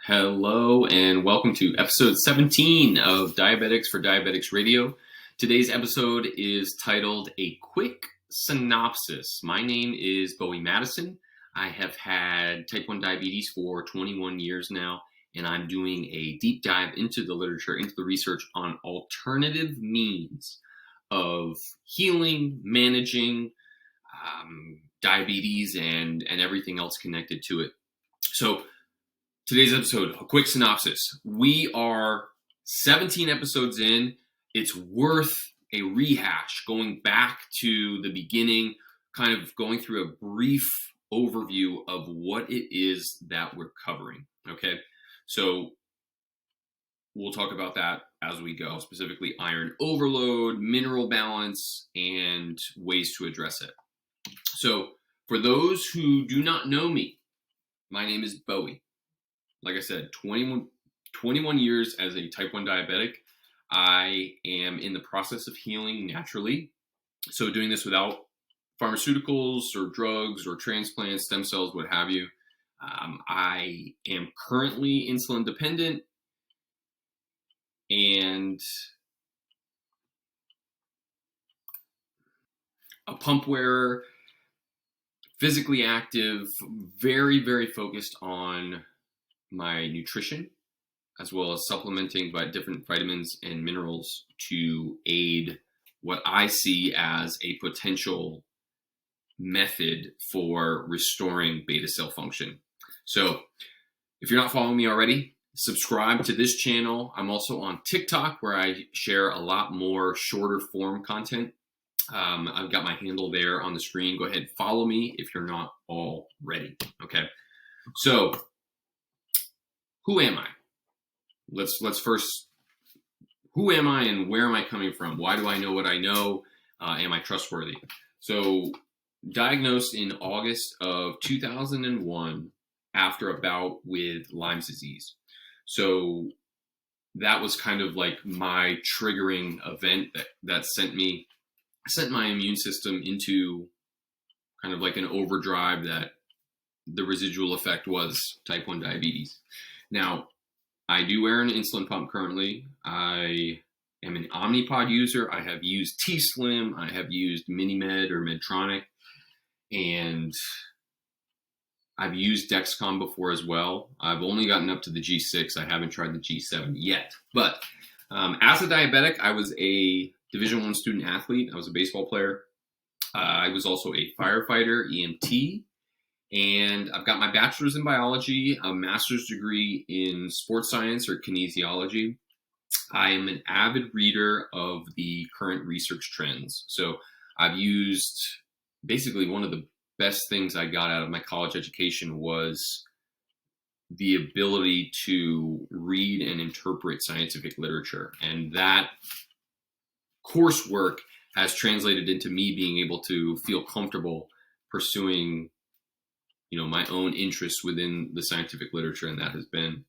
Hello and welcome to episode 17 of Diabetics for Diabetics Radio. Today's episode is titled A Quick Synopsis. My name is Bowie Madison. I have had type 1 diabetes for 21 years now, and I'm doing a deep dive into the literature, into the research on alternative means of healing, managing diabetes, and everything else connected to it. So today's episode, a quick synopsis. We are 17 episodes in. It's worth a rehash, going back to the beginning, kind of going through a brief overview of what it is that we're covering, okay? So we'll talk about that as we go, specifically iron overload, mineral balance, and ways to address it. So for those who do not know me, my name is Bowie. Like I said, 21 years as a type 1 diabetic. I am in the process of healing naturally. So doing this without pharmaceuticals or drugs or transplants, stem cells, what have you. I am currently insulin dependent and a pump wearer, physically active, very, very focused on my nutrition, as well as supplementing by different vitamins and minerals to aid what I see as a potential method for restoring beta cell function. So if you're not following me already, subscribe to this channel. I'm also on TikTok, where I share a lot more shorter form content. I've got my handle there on the screen. Go ahead and follow me if you're not already. Okay. So who am I? Let's first, who am I and where am I coming from? Why do I know what I know? Am I trustworthy? So diagnosed in August of 2001 after a bout with Lyme's disease. So that was kind of like my triggering event that sent my immune system into kind of like an overdrive, that the residual effect was type 1 diabetes. Now, I do wear an insulin pump currently. I am an Omnipod user. I have used T-Slim. I have used MiniMed or Medtronic. And I've used Dexcom before as well. I've only gotten up to the G6. I haven't tried the G7 yet. But as a diabetic, I was a Division I student athlete. I was a baseball player. I was also a firefighter, EMT. And I've got my bachelor's in biology, a master's degree in sports science or kinesiology. I am an avid reader of the current research trends. So I've used, basically one of the best things I got out of my college education was the ability to read and interpret scientific literature. And that coursework has translated into me being able to feel comfortable pursuing my own interests within the scientific literature, and that has been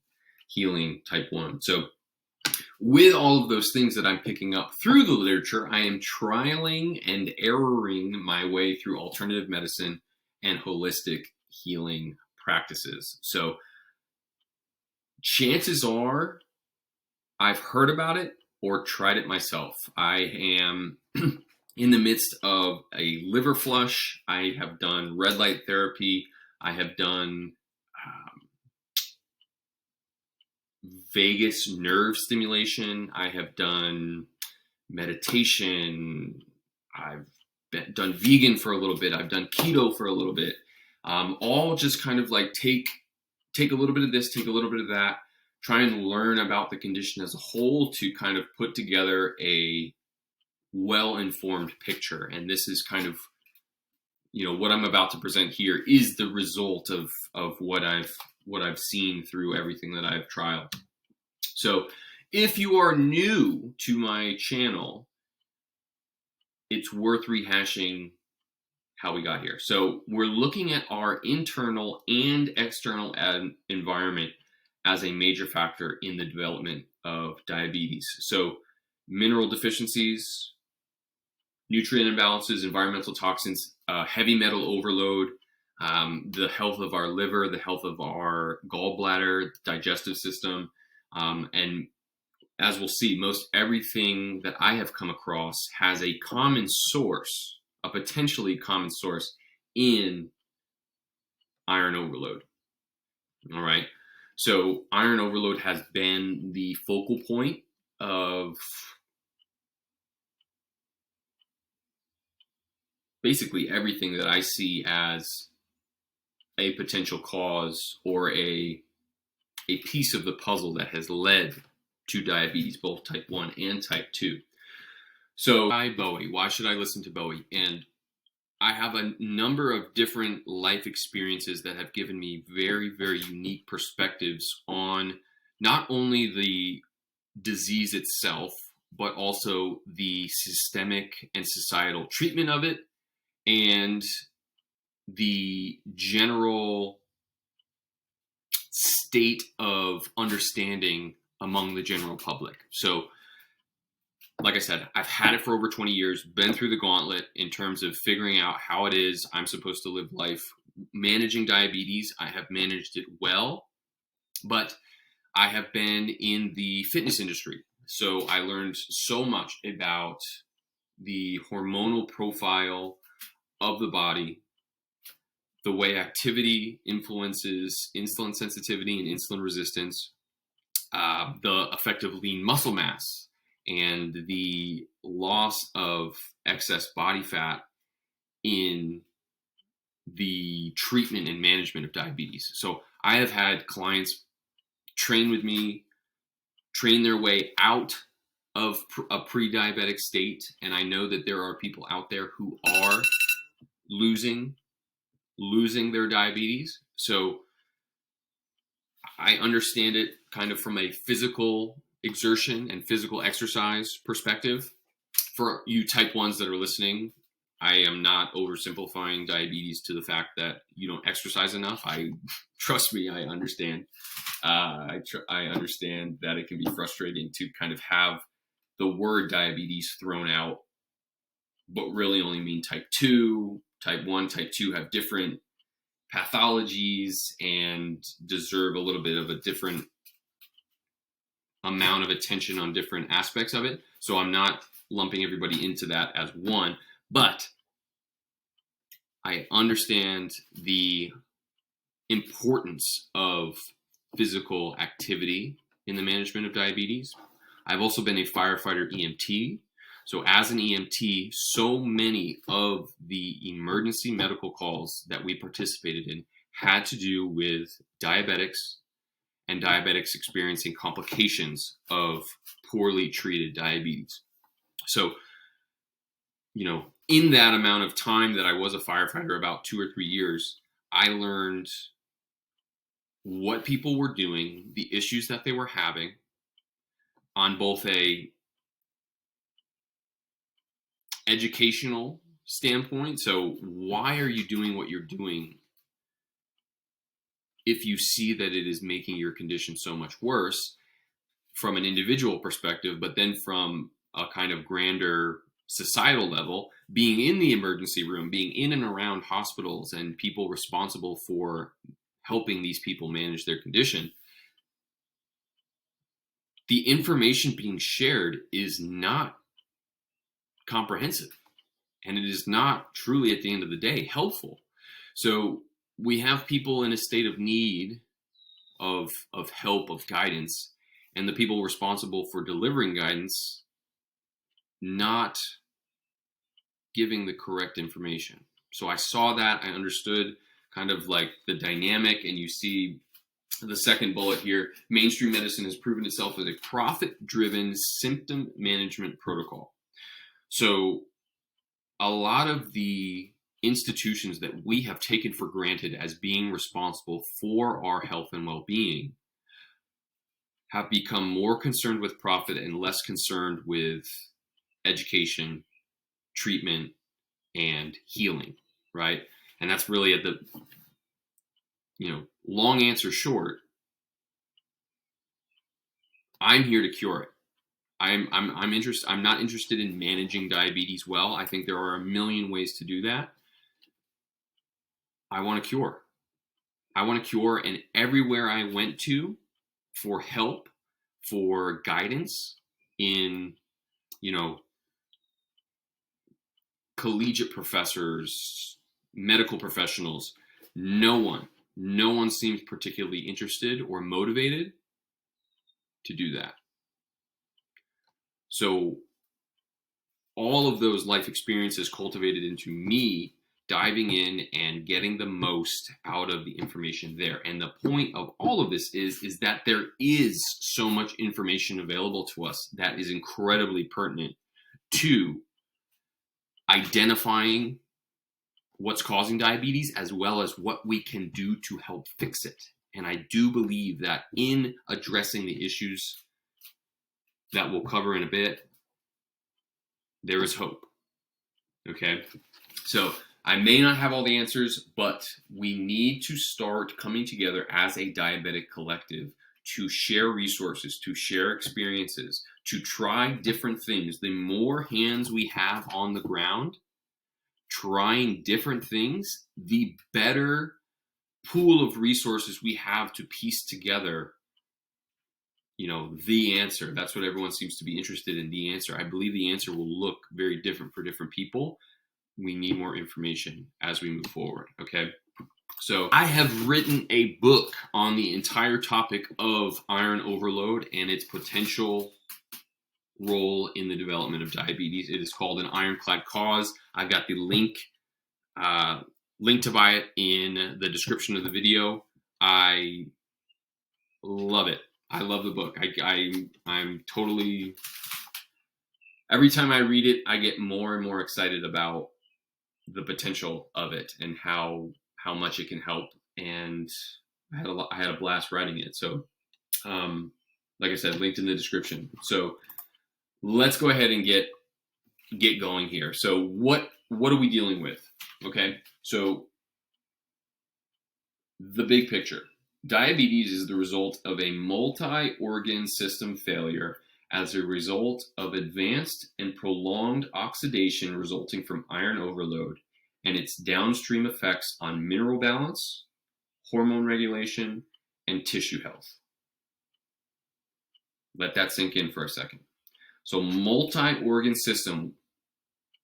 healing type 1. So with all of those things that I'm picking up through the literature, I am trialing and erroring my way through alternative medicine and holistic healing practices. So chances are I've heard about it or tried it myself. I am in the midst of a liver flush. I have done red light therapy. I have done vagus nerve stimulation. I have done meditation. I've done vegan for a little bit. I've done keto for a little bit. All just kind of like take a little bit of this, take a little bit of that, try and learn about the condition as a whole to kind of put together a well-informed picture. And this is kind of, what I'm about to present here is the result of what I've seen through everything that I've trialed. So if you are new to my channel, it's worth rehashing how we got here. So we're looking at our internal and external environment as a major factor in the development of diabetes. So mineral deficiencies, nutrient imbalances, environmental toxins, heavy metal overload, the health of our liver, the health of our gallbladder, digestive system, and as we'll see, most everything that I have come across has a common source, a potentially common source in iron overload. All right. So iron overload has been the focal point of basically everything that I see as a potential cause or a piece of the puzzle that has led to diabetes, both type 1 and type 2. So why Bowie? Why should I listen to Bowie? And I have a number of different life experiences that have given me very, very unique perspectives on not only the disease itself, but also the systemic and societal treatment of it and the general state of understanding among the general public. So, like I said, I've had it for over 20 years, been through the gauntlet in terms of figuring out how it is I'm supposed to live life. Managing diabetes, I have managed it well, but I have been in the fitness industry. So I learned so much about the hormonal profile of the body, the way activity influences insulin sensitivity and insulin resistance, the effect of lean muscle mass, and the loss of excess body fat in the treatment and management of diabetes. So I have had clients train with me, train their way out of a pre-diabetic state, and I know that there are people out there who are losing their diabetes. So I understand it kind of from a physical exertion and physical exercise perspective. For you type 1s that are listening, I am not oversimplifying diabetes to the fact that you don't exercise enough. Trust me, I understand. I understand that it can be frustrating to kind of have the word diabetes thrown out, but really only mean type 2. Type 1, type 2 have different pathologies and deserve a little bit of a different amount of attention on different aspects of it. So I'm not lumping everybody into that as one, but I understand the importance of physical activity in the management of diabetes. I've also been a firefighter EMT. So as an EMT, so many of the emergency medical calls that we participated in had to do with diabetics and diabetics experiencing complications of poorly treated diabetes. So, in that amount of time that I was a firefighter, about 2 or 3 years, I learned what people were doing, the issues that they were having on both a educational standpoint. So why are you doing what you're doing if you see that it is making your condition so much worse from an individual perspective, but then from a kind of grander societal level, being in the emergency room, being in and around hospitals and people responsible for helping these people manage their condition, the information being shared is not comprehensive, and it is not truly, at the end of the day, helpful. So we have people in a state of need of help, of guidance, and the people responsible for delivering guidance not giving the correct information. So I saw that, I understood kind of like the dynamic, and you see the second bullet here: mainstream medicine has proven itself as a profit-driven symptom management protocol. So a lot of the institutions that we have taken for granted as being responsible for our health and well-being have become more concerned with profit and less concerned with education, treatment, and healing, right? And that's really at the, long answer short, I'm here to cure it. I'm not interested in managing diabetes well. I think there are a million ways to do that. I want a cure. I want a cure. And everywhere I went to for help, for guidance in, you know, collegiate professors, medical professionals, no one seems particularly interested or motivated to do that. So all of those life experiences cultivated into me diving in and getting the most out of the information there. And the point of all of this is that there is so much information available to us that is incredibly pertinent to identifying what's causing diabetes as well as what we can do to help fix it. And I do believe that in addressing the issues that we'll cover in a bit, there is hope. Okay? So I may not have all the answers, but we need to start coming together as a diabetic collective to share resources, to share experiences, to try different things. The more hands we have on the ground trying different things, the better pool of resources we have to piece together, you know, the answer. That's what everyone seems to be interested in, the answer. I believe the answer will look very different for different people. We need more information as we move forward, okay? So I have written a book on the entire topic of iron overload and its potential role in the development of diabetes. It is called An Ironclad Cause. I've got the link to buy it in the description of the video. I love it. I love the book. I'm totally, every time I read it, I get more and more excited about the potential of it and how much it can help. And I had a blast writing it. So, like I said, linked in the description. So let's go ahead and get going here. So what are we dealing with? Okay. So the big picture. Diabetes is the result of a multi-organ system failure as a result of advanced and prolonged oxidation resulting from iron overload and its downstream effects on mineral balance, hormone regulation, and tissue health. Let that sink in for a second. So multi-organ system,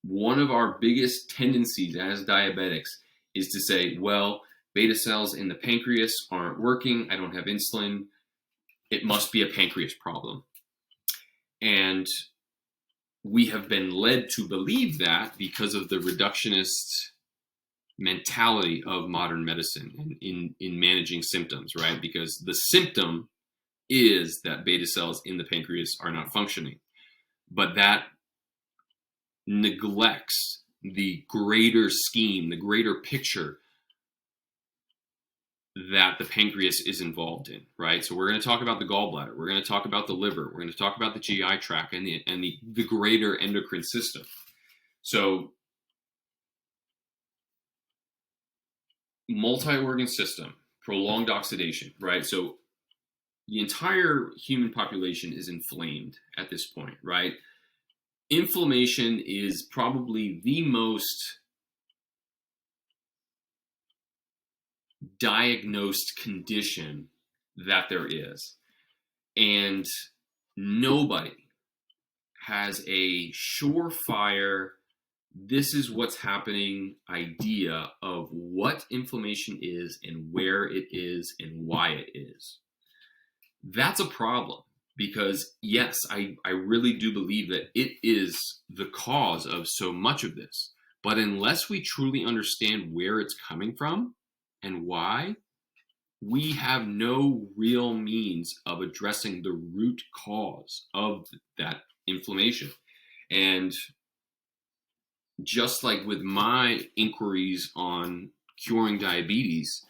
one of our biggest tendencies as diabetics is to say, well, beta cells in the pancreas aren't working. I don't have insulin. It must be a pancreas problem. And we have been led to believe that because of the reductionist mentality of modern medicine in managing symptoms, right? Because the symptom is that beta cells in the pancreas are not functioning. But that neglects the greater scheme, the greater picture that the pancreas is involved in, right? So we're going to talk about the gallbladder. We're going to talk about the liver. We're going to talk about the GI tract and the greater endocrine system. So multi-organ system, prolonged oxidation, right? So the entire human population is inflamed at this point, right? Inflammation is probably the most diagnosed condition that there is. And nobody has a surefire, this is what's happening idea of what inflammation is and where it is and why it is. That's a problem because, yes, I really do believe that it is the cause of so much of this. But unless we truly understand where it's coming from and why, we have no real means of addressing the root cause of that inflammation. And just like with my inquiries on curing diabetes,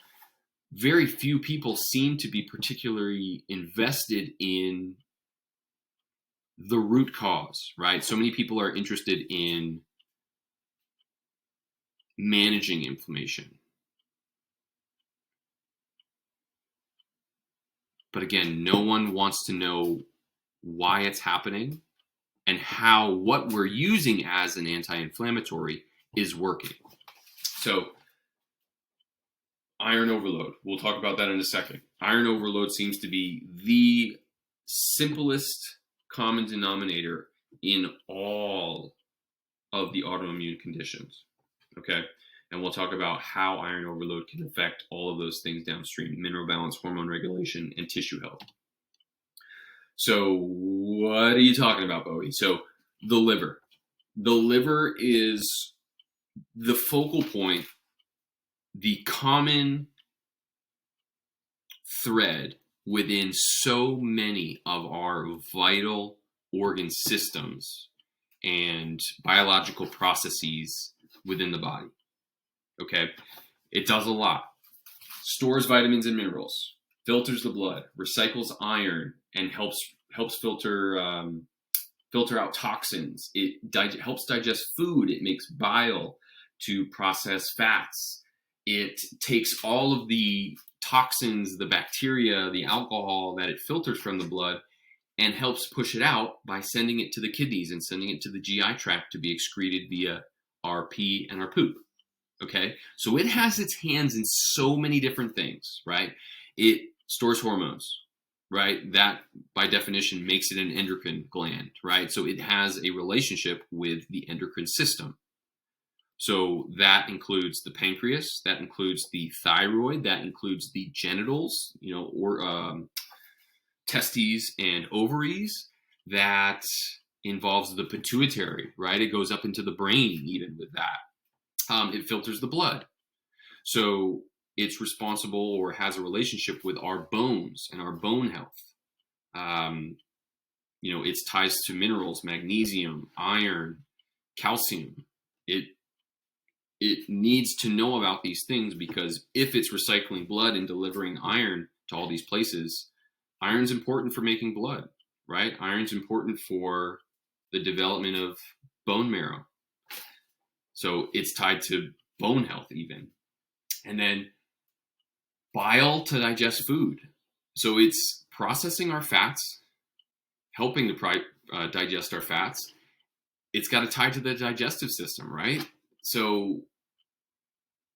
very few people seem to be particularly invested in the root cause, right? So many people are interested in managing inflammation. But again, no one wants to know why it's happening and how what we're using as an anti-inflammatory is working. So Iron overload. We'll talk about that in a second. Iron overload seems to be the simplest common denominator in all of the autoimmune conditions. Okay. And we'll talk about how iron overload can affect all of those things downstream: mineral balance, hormone regulation, and tissue health. So, what are you talking about, Bowie? So, the liver. The liver is the focal point, the common thread within so many of our vital organ systems and biological processes within the body. Okay, it does a lot. Stores vitamins and minerals, filters the blood, recycles iron, and helps filter out toxins. It helps digest food. It makes bile to process fats. It takes all of the toxins, the bacteria, the alcohol that it filters from the blood, and helps push it out by sending it to the kidneys and sending it to the GI tract to be excreted via our pee and our poop. Okay, so it has its hands in so many different things, right? It stores hormones, right? That by definition makes it an endocrine gland, right? So it has a relationship with the endocrine system. So that includes the pancreas, that includes the thyroid, that includes the genitals, or testes and ovaries. That involves the pituitary, right? It goes up into the brain even with that. It filters the blood. So it's responsible or has a relationship with our bones and our bone health. It's ties to minerals, magnesium, iron, calcium. It needs to know about these things because if it's recycling blood and delivering iron to all these places, iron's important for making blood, right? Iron's important for the development of bone marrow. So it's tied to bone health even. And then bile to digest food. So it's processing our fats, helping to digest our fats. It's got to tie to the digestive system, right? So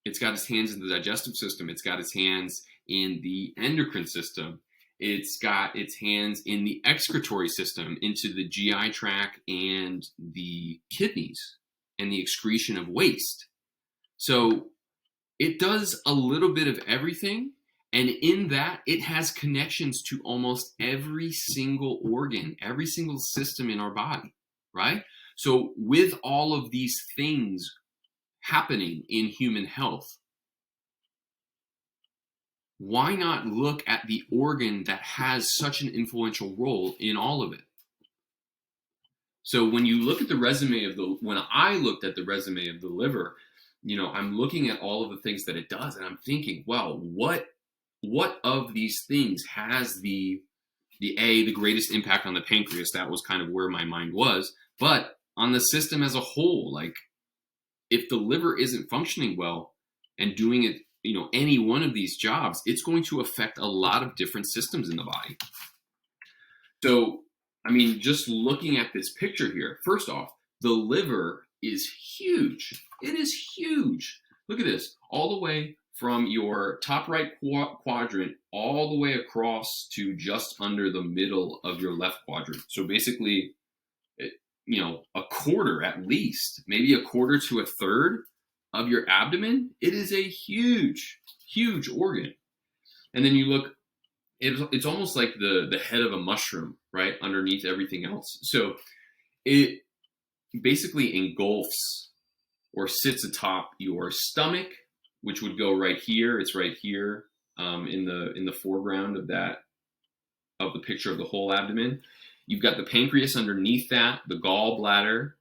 it's got its hands in the digestive system. It's got its hands in the endocrine system. It's got its hands in the excretory system, into the GI tract and the kidneys and the excretion of waste. So it does a little bit of everything. And in that, it has connections to almost every single organ, every single system in our body, right? So with all of these things happening in human health, why not look at the organ that has such an influential role in all of it? So when you look at the resume when I looked at the resume of the liver, I'm looking at all of the things that it does, and I'm thinking, wow, what of these things has the greatest impact on the pancreas? That was kind of where my mind was. But on the system as a whole, like, if the liver isn't functioning well and doing it, any one of these jobs, it's going to affect a lot of different systems in the body. So, just looking at this picture here, first off, the liver is huge. It is huge. Look at this, all the way from your top right quadrant all the way across to just under the middle of your left quadrant. So basically, a quarter at least, maybe a quarter to a third of your abdomen. It is a huge, huge organ. And then you look, it's almost like the head of a mushroom, right, underneath everything else. So it basically engulfs or sits atop your stomach, which would go right here. It's right here in the foreground of the picture of the whole abdomen. You've got the pancreas underneath that, the gallbladder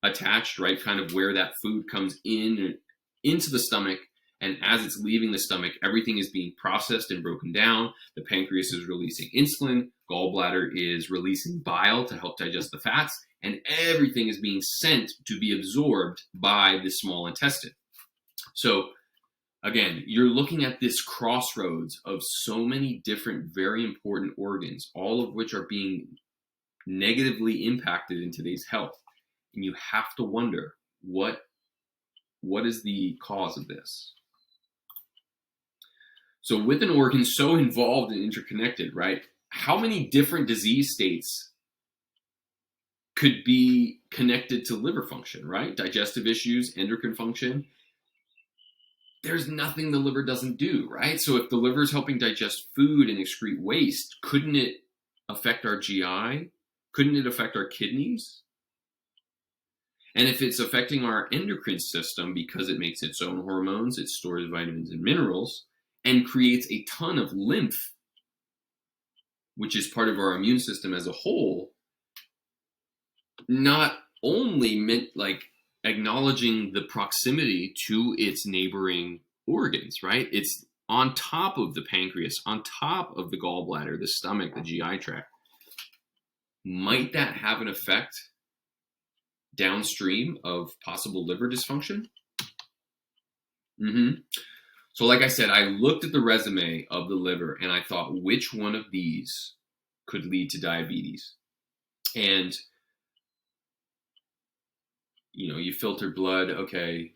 attached, right, kind of where that food comes into the stomach. And as it's leaving the stomach, everything is being processed and broken down. The pancreas is releasing insulin. Gallbladder is releasing bile to help digest the fats. And everything is being sent to be absorbed by the small intestine. So again, you're looking at this crossroads of so many different, very important organs, all of which are being negatively impacted in today's health. And you have to wonder, what is the cause of this? So with an organ so involved and interconnected, right? How many different disease states could be connected to liver function, right? Digestive issues, endocrine function. There's nothing the liver doesn't do, right? So if the liver is helping digest food and excrete waste, couldn't it affect our GI? Couldn't it affect our kidneys? And if it's affecting our endocrine system because it makes its own hormones, it stores vitamins and minerals, and creates a ton of lymph, which is part of our immune system as a whole, not only meant like acknowledging the proximity to its neighboring organs, right? It's on top of the pancreas, on top of the gallbladder, the stomach, the GI tract. Might that have an effect downstream of possible liver dysfunction? So like I said, I looked at the resume of the liver and I thought, which one of these could lead to diabetes? And you filter blood, okay.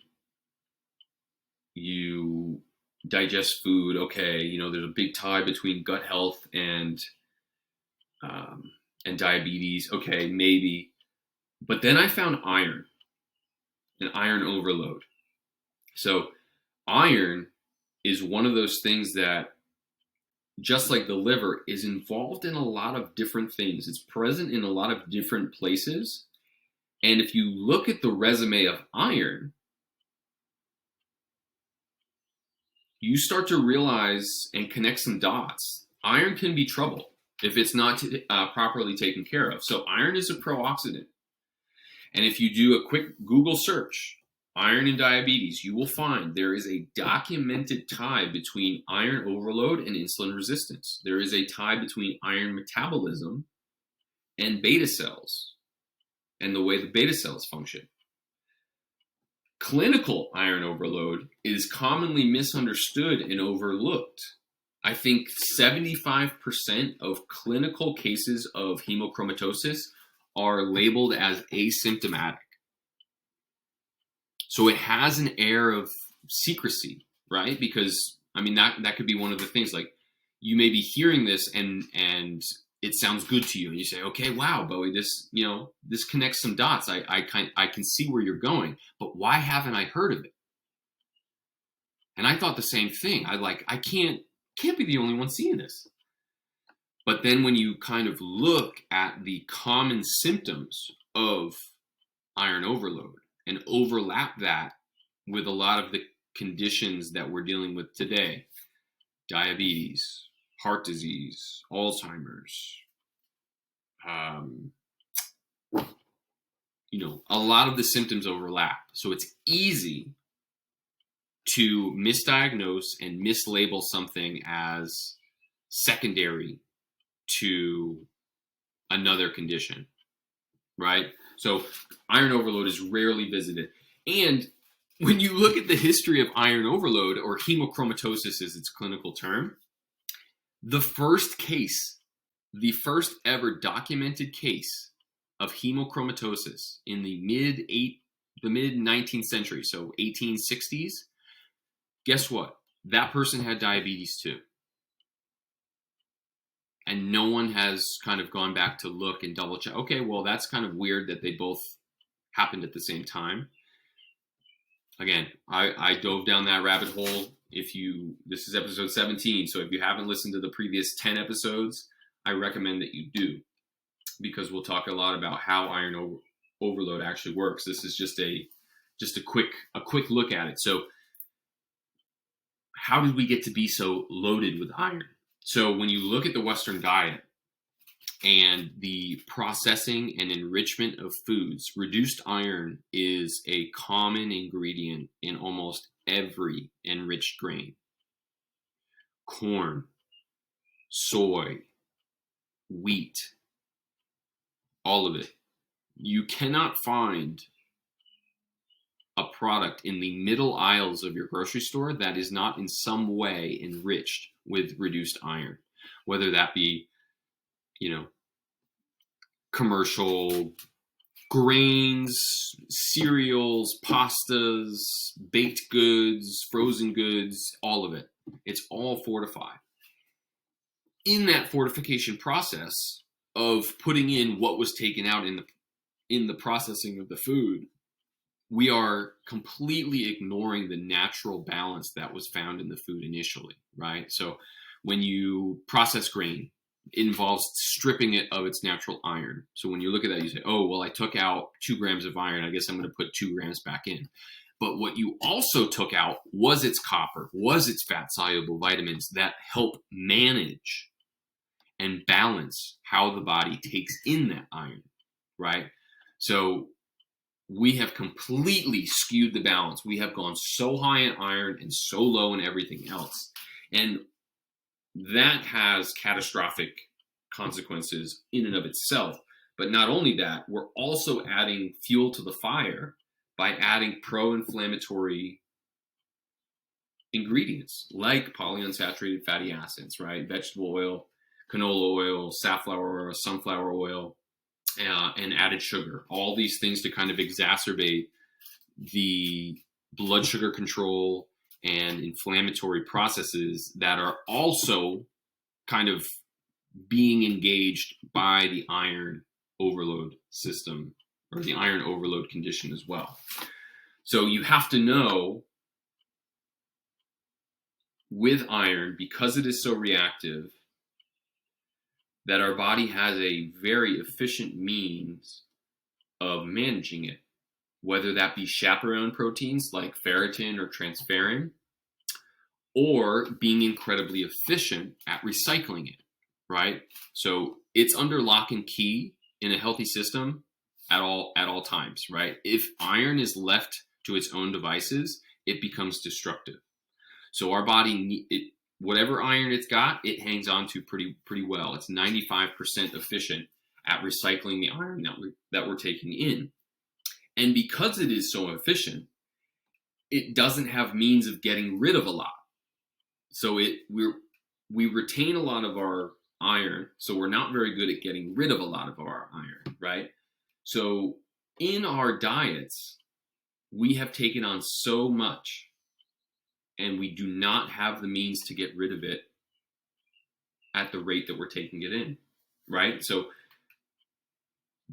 You digest food, okay. There's a big tie between gut health and diabetes, okay, maybe. But then I found iron, and iron overload. So iron is one of those things that, just like the liver, is involved in a lot of different things. It's present in a lot of different places. And if you look at the resume of iron, you start to realize and connect some dots. Iron can be trouble if it's not properly taken care of. So iron is a pro-oxidant. And if you do a quick Google search, iron and diabetes, you will find there is a documented tie between iron overload and insulin resistance. There is a tie between iron metabolism and beta cells and the way the beta cells function. Clinical iron overload is commonly misunderstood and overlooked. I think 75% of clinical cases of hemochromatosis are labeled as asymptomatic. So it has an air of secrecy, right? Because that could be one of the things. Like, you may be hearing this and it sounds good to you, and you say, okay, wow, Bowie, this connects some dots. I can see where you're going, but why haven't I heard of it? And I thought the same thing. I can't be the only one seeing this. But then when you kind of look at the common symptoms of iron overload and overlap that with a lot of the conditions that we're dealing with today, diabetes, heart disease, Alzheimer's, a lot of the symptoms overlap. So it's easy to misdiagnose and mislabel something as secondary to another condition, right? So iron overload is rarely visited. And when you look at the history of iron overload, or hemochromatosis is its clinical term, the first ever documented case of hemochromatosis in the mid 19th century, so 1860s, guess what? That person had diabetes too. And no one has kind of gone back to look and double check. Okay, well, that's kind of weird that they both happened at the same time. Again, I dove down that rabbit hole. This is episode 17, so if you haven't listened to the previous 10 episodes, I recommend that you do, because we'll talk a lot about how iron overload actually works. This is just a quick look at it. So how did we get to be so loaded with iron? So when you look at the Western diet and the processing and enrichment of foods, reduced iron is a common ingredient in almost every enriched grain. Corn, soy, wheat, all of it. You cannot find a product in the middle aisles of your grocery store that is not in some way enriched with reduced iron, whether that be, commercial grains, cereals, pastas, baked goods, frozen goods, all of it. It's all fortified. In that fortification process of putting in what was taken out in the processing of the food, we are completely ignoring the natural balance that was found in the food initially, right? So when you process grain, it involves stripping it of its natural iron. So when you look at that, you say, oh, well, I took out 2 grams of iron. I guess I'm going to put 2 grams back in. But what you also took out was its copper, was its fat-soluble vitamins that help manage and balance how the body takes in that iron, right? So we have completely skewed the balance. We have gone so high in iron and so low in everything else. And that has catastrophic consequences in and of itself. But not only that, we're also adding fuel to the fire by adding pro-inflammatory ingredients like polyunsaturated fatty acids, right? Vegetable oil, canola oil, safflower oil, sunflower oil, and added sugar. All these things to kind of exacerbate the blood sugar control and inflammatory processes that are also kind of being engaged by the iron overload system, or the iron overload condition as well. So you have to know with iron, because it is so reactive, that our body has a very efficient means of managing it, whether that be chaperone proteins like ferritin or transferrin, or being incredibly efficient at recycling it, right? So it's under lock and key in a healthy system at all times, right? If iron is left to its own devices, it becomes destructive. So our body, whatever iron it's got, it hangs on to pretty well. It's 95% efficient at recycling the iron that we're taking in. And because it is so efficient, it doesn't have means of getting rid of a lot. So we retain a lot of our iron, so we're not very good at getting rid of a lot of our iron, right? So in our diets, we have taken on so much, and we do not have the means to get rid of it at the rate that we're taking it in, right? So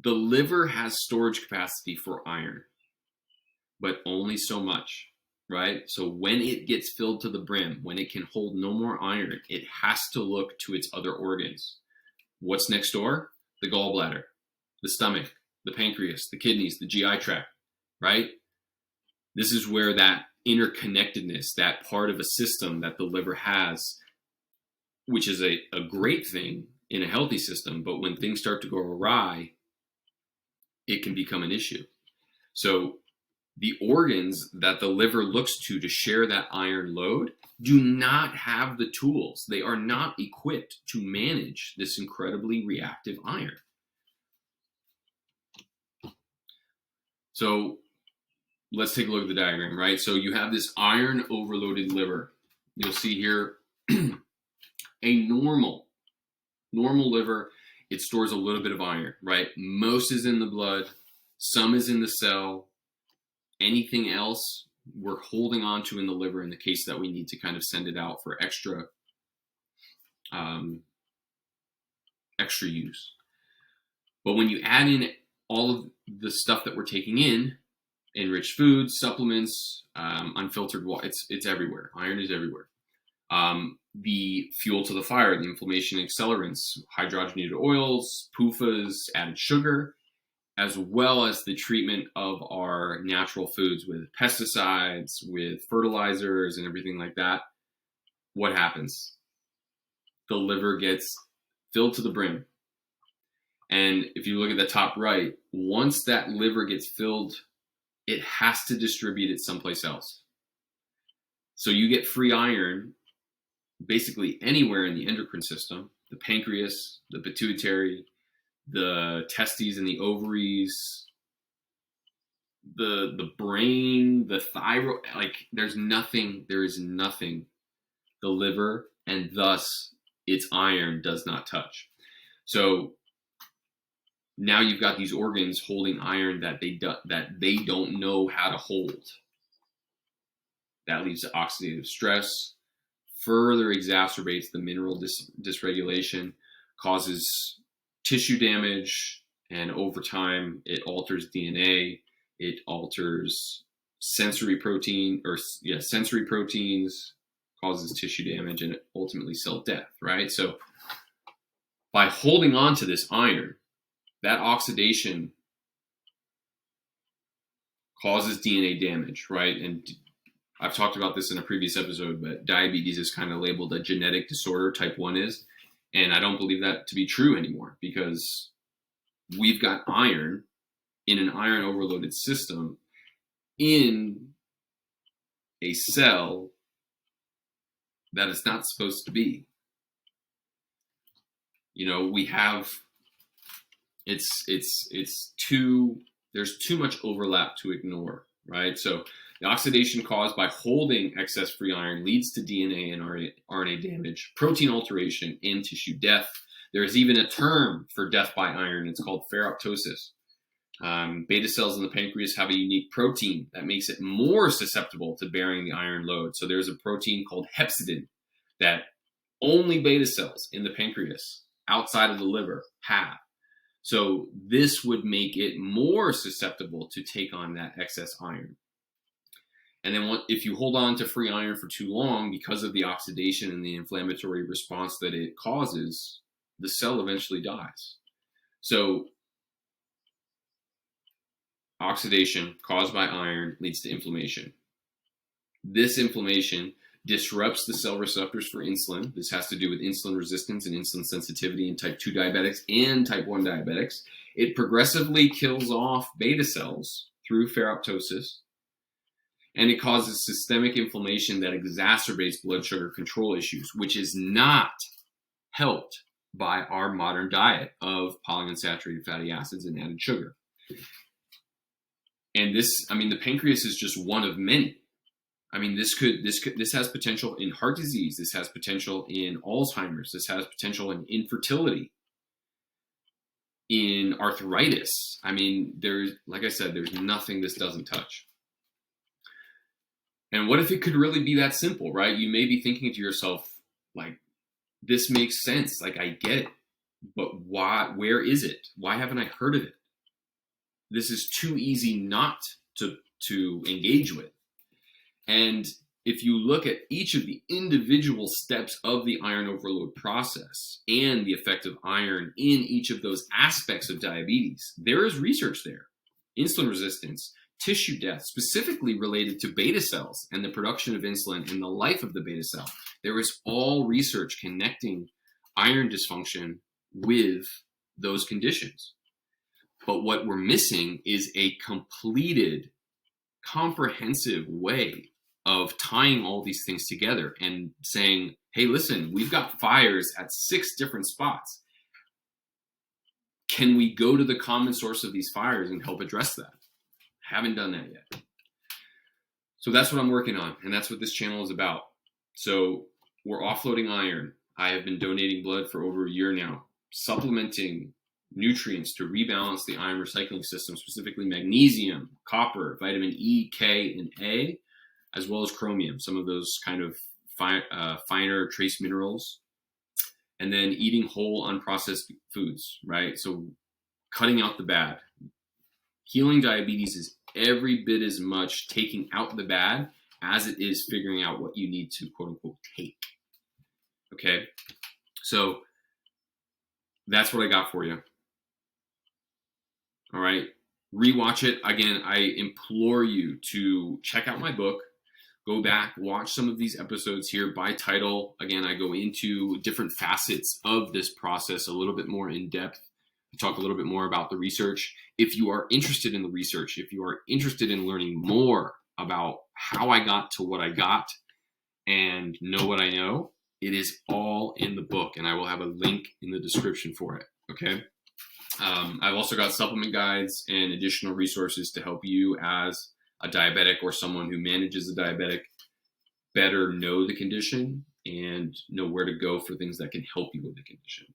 the liver has storage capacity for iron, but only so much, right? So when it gets filled to the brim, when it can hold no more iron, it has to look to its other organs. What's next door? The gallbladder, the stomach, the pancreas, the kidneys, the GI tract, right? This is where that interconnectedness, that part of a system that the liver has, which is a great thing in a healthy system, but when things start to go awry, it can become an issue. So the organs that the liver looks to share that iron load do not have the tools. They are not equipped to manage this incredibly reactive iron. So let's take a look at the diagram, right? So you have this iron overloaded liver. You'll see here a normal liver, it stores a little bit of iron, right? Most is in the blood, some is in the cell. Anything else we're holding on to in the liver in the case that we need to kind of send it out for extra use. But when you add in all of the stuff that we're taking in, enriched foods, supplements, unfiltered water, it's everywhere. Iron is everywhere. The fuel to the fire, the inflammation accelerants, hydrogenated oils, PUFAs, added sugar, as well as the treatment of our natural foods with pesticides, with fertilizers, and everything like that. What happens? The liver gets filled to the brim. And if you look at the top right, once that liver gets filled, it has to distribute it someplace else. So you get free iron basically anywhere in the endocrine system, the pancreas, the pituitary, the testes and the ovaries, the brain, the thyroid, like there is nothing the liver and thus its iron does not touch. So now you've got these organs holding iron that they don't know how to hold. That leads to oxidative stress, further exacerbates the mineral dysregulation, causes tissue damage, and over time it alters DNA, it alters sensory proteins, causes tissue damage, and ultimately cell death, right? So by holding on to this iron, that oxidation causes DNA damage, right? And I've talked about this in a previous episode, but diabetes is kind of labeled a genetic disorder, type 1 is. And I don't believe that to be true anymore, because we've got iron in an iron overloaded system in a cell that it's not supposed to be. You know, we have, there's too much overlap to ignore, right? So the oxidation caused by holding excess free iron leads to DNA and RNA damage, protein alteration, and tissue death. There's even a term for death by iron. It's called ferroptosis. Beta cells in the pancreas have a unique protein that makes it more susceptible to bearing the iron load. So there's a protein called hepcidin that only beta cells in the pancreas outside of the liver have. So this would make it more susceptible to take on that excess iron. And then if you hold on to free iron for too long, because of the oxidation and the inflammatory response that it causes, the cell eventually dies. So oxidation caused by iron leads to inflammation. This inflammation disrupts the cell receptors for insulin. This has to do with insulin resistance and insulin sensitivity in type 2 diabetics and type 1 diabetics. It progressively kills off beta cells through ferroptosis, and it causes systemic inflammation that exacerbates blood sugar control issues, which is not helped by our modern diet of polyunsaturated fatty acids and added sugar. And the pancreas is just one of many. I mean, this has potential in heart disease. This has potential in Alzheimer's. This has potential in infertility, in arthritis. I mean, like I said, there's nothing this doesn't touch. And what if it could really be that simple, right? You may be thinking to yourself, like, this makes sense. Like, I get it, but why? Where is it? Why haven't I heard of it? This is too easy not to engage with. And if you look at each of the individual steps of the iron overload process and the effect of iron in each of those aspects of diabetes, there is research there. Insulin resistance, tissue death, specifically related to beta cells and the production of insulin and the life of the beta cell. There is all research connecting iron dysfunction with those conditions. But what we're missing is a completed, comprehensive way of tying all these things together and saying, hey, listen, we've got fires at 6 different spots. Can we go to the common source of these fires and help address that? Haven't done that yet. So that's what I'm working on, and that's what this channel is about. So we're offloading iron. I have been donating blood for over a year now, supplementing nutrients to rebalance the iron recycling system, specifically magnesium, copper, vitamin E, K, and A, as well as chromium, some of those kind of finer trace minerals, and then eating whole unprocessed foods, right? So cutting out the bad. Healing diabetes is every bit as much taking out the bad as it is figuring out what you need to, quote unquote, take. Okay? So that's what I got for you. All right? Rewatch it. Again, I implore you to check out my book. Go back, watch some of these episodes here by title. Again, I go into different facets of this process a little bit more in depth. I talk a little bit more about the research. If you are interested in the research, if you are interested in learning more about how I got to what I got and know what I know, it is all in the book, and I will have a link in the description for it, okay? I've also got supplement guides and additional resources to help you as a diabetic or someone who manages a diabetic better know the condition and know where to go for things that can help you with the condition.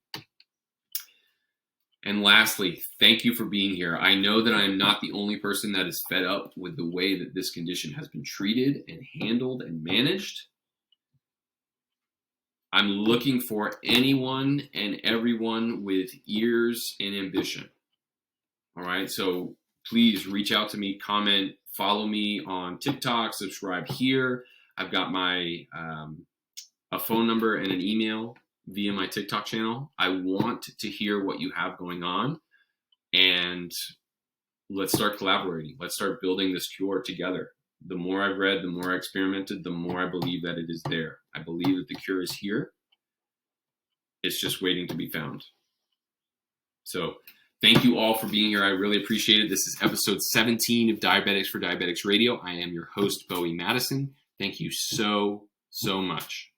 And lastly, thank you for being here. I know that I am not the only person that is fed up with the way that this condition has been treated and handled and managed. I'm looking for anyone and everyone with ears and ambition. All right. So please reach out to me, comment, follow me on TikTok, subscribe here. I've got my a phone number and an email via my TikTok channel. I want to hear what you have going on, and let's start collaborating. Let's start building this cure together. The more I've read, the more I experimented, the more I believe that it is there. I believe that the cure is here. It's just waiting to be found. So thank you all for being here. I really appreciate it. This is episode 17 of Diabetics for Diabetics Radio. I am your host, Bowie Madison. Thank you so much.